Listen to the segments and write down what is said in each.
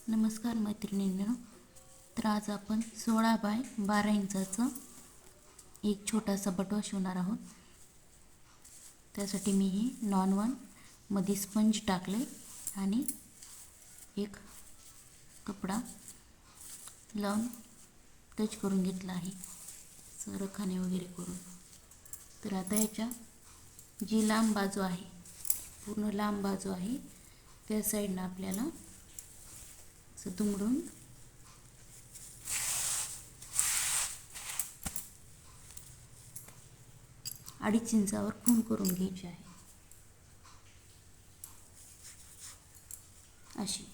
नमस्कार मैत्रिणींनो. तर आज आपण 16 बाय 12 इंचाचं एक छोटासा बटवा शिवणार आहोत. त्यासाठी मी हे नॉन-वन मध्ये स्पंज टाकले आणि एक कपडा लावून टच करून घेतला आहे सरखाने वगैरे करून. तर आता ह्याच्या जी लांब बाजू आहे, पूर्ण लांब बाजू आहे, त्या साईडनं आपल्याला असं दुमडून अडीच इंचावर खूण करून घ्यायची आहे. अशी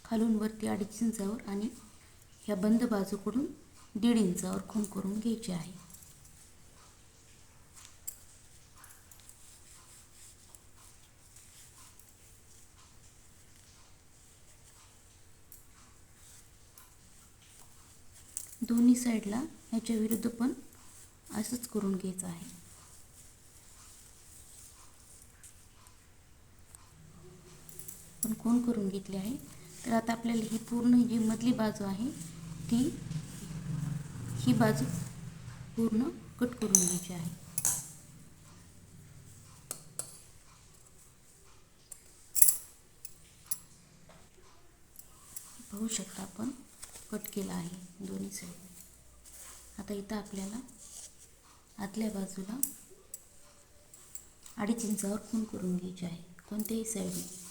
खालून वरती 2.5 इंचावर आणि ह्या बंद बाजूकडून 1.5 इंचावर खूण करून घ्यायची आहे. दोन्ही साईडला ह्याच्या विरुद्ध पण असंच करून घ्यायचं आहे. पण खूण करून घेतली आहे. तर आता आपल्याला ही पूर्ण जी मधली बाजू आहे ही बाजू पूर्ण कट करून घ्यायची आहे. पाहू शकता आपण कट केला आहे दोन्ही साईड. आता इथं आपल्याला आतल्या बाजूला 2.5 इंचावर खूण करून घ्यायची आहे कोणत्याही साईडने.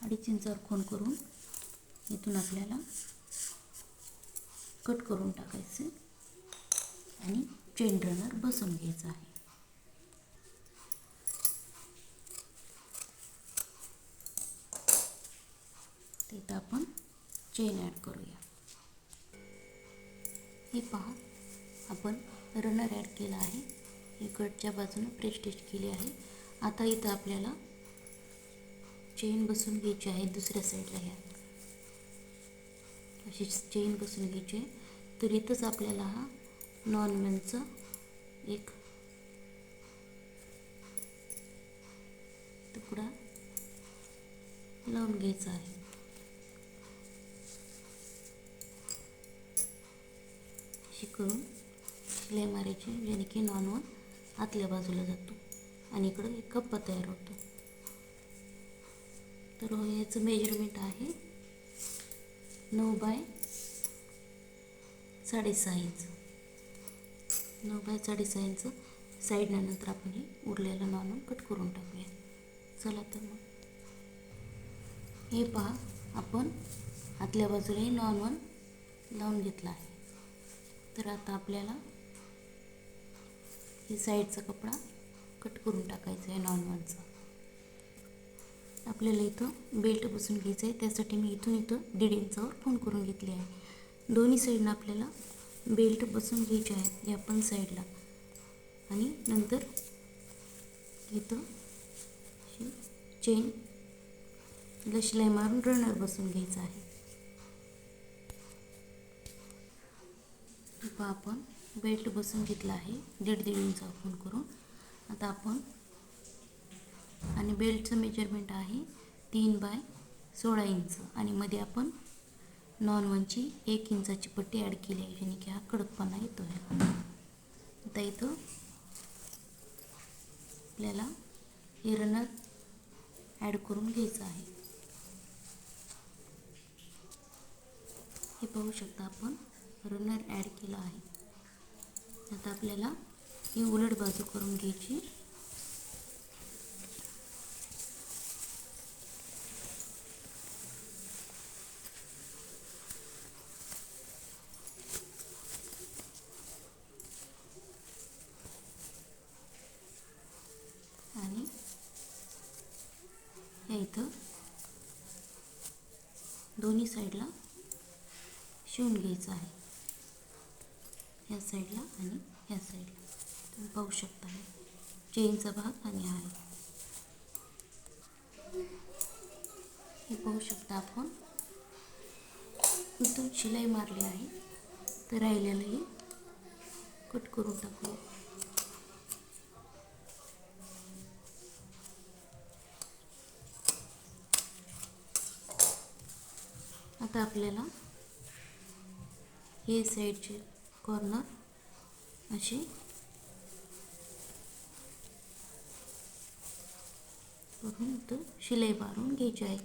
अडीच इंचावर खूण करून इथून आपल्याला कट करून टाकायचे आणि चेन रनर बसवून घ्यायचा आहे. तिथं आपण चेन ॲड करूया. हे पहा, आपण रनर ॲड केला आहे. हे कटच्या बाजूने प्रेस्टिच केली आहे. आता इथं आपल्याला चेन बसवून घ्यायची आहे. दुसऱ्या साईडला ह्या अशी चेन बसवून घ्यायची आहे. तर इथंच आपल्याला हा नॉन-वनचा एक तुकडा लावून घ्यायचा आहे. अशी करून शिलाई मारायची, जेणे की नॉन-वन आतल्या बाजूला जातो आणि इकडं एक कप्पा तयार होतो. तर याचं मेजरमेंट आहे 9 बाय 6.5 इंच. 9 बाय 6.5 इंच साईडनं. नंतर आपण हे उरलेलं नॉन-वन कट करून टाकूया. चला तर मग हे पहा, आपण आतल्या बाजूला नॉन-वन लावून घेतला आहे. तर आता आपल्याला हे साईडचा कपडा कट करून टाकायचा आहे नॉन-वनचा. आपल्याला इथं बेल्ट बसवून घ्यायचं आहे. त्यासाठी मी इथं 1.5 इंचावर खूण करून घेतली आहे. दोन्ही साईडनं आपल्याला बेल्ट बसवून घ्यायचे आहेत या पण साईडला. आणि नंतर इथं चेनला शिलाई मारून रनर बसवून घ्यायचा आहे. आपण बेल्ट बसवून घेतला आहे 1.5 इंचावर खूण करून. आता आपण आणि बेल्टचं मेजरमेंट आहे 3 बाय 16 इंच आणि मध्ये आपण नॉन-वनची 1 इंचाची पट्टी ॲड केली आहे, जेणे की हा कडकपणा येतो आहे. आता इथं आपल्याला हे रनर ॲड करून घ्यायचं आहे. हे पाहू शकता, आपण रनर ॲड केला आहे. आता आपल्याला ही उलट बाजू करून घ्यायची. आणि या इथं दोन्ही साईडला शिवून घ्यायचं आहे, ह्या साईडला आणि ह्या साईडला. तुम्ही पाहू शकता आहे चेनचा भाग आणि हा आहे. हे पाहू शकता आपण इथून शिलाई मारली आहे, तर राहिलेलंही कट करून टाकू. आता आपल्याला हे साईडचे कॉर्नर असे करून इथं शिलाई मारून घ्यायची आहे.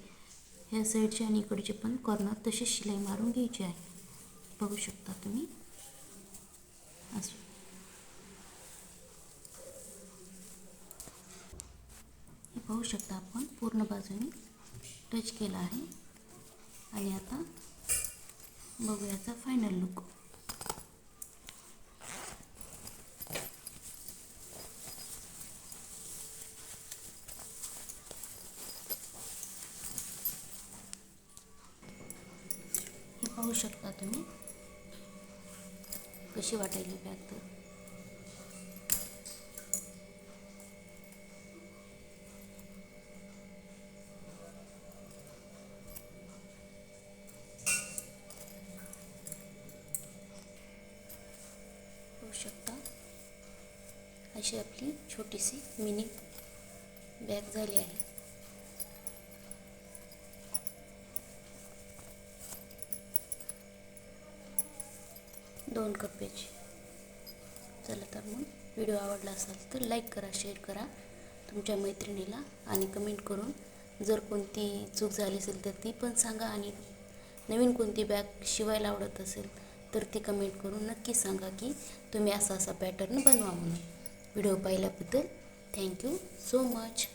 ह्या साईडचे आणि इकडचे पण कॉर्नर तसेच शिलाई मारून घ्यायची आहे. बघू शकता तुम्ही असं. हे पाहू शकता आपण पूर्ण बाजूने टच केला आहे. आणि आता बघूया याचा फायनल लुक. हे पाहू शकता तुम्ही कशी वाटायली बॅग. तर पाहू शकता अशी आपली छोटीशी मिनी बॅग झाली आहे. दोन कप्प्याची. चला तर मग व्हिडिओ आवडला असेल तर लाईक करा, शेअर करा तुमच्या मैत्रिणीला आणि कमेंट करून जर कोणती चूक झाली असेल तर ती पण सांगा. आणि नवीन कोणती बॅग शिवायला आवडत असेल तर ती कमेंट करून नक्की सांगा की तुम्ही असा पॅटर्न बनवा म्हणून. व्हिडिओ पाहिल्याबद्दल थँक्यू सो मच.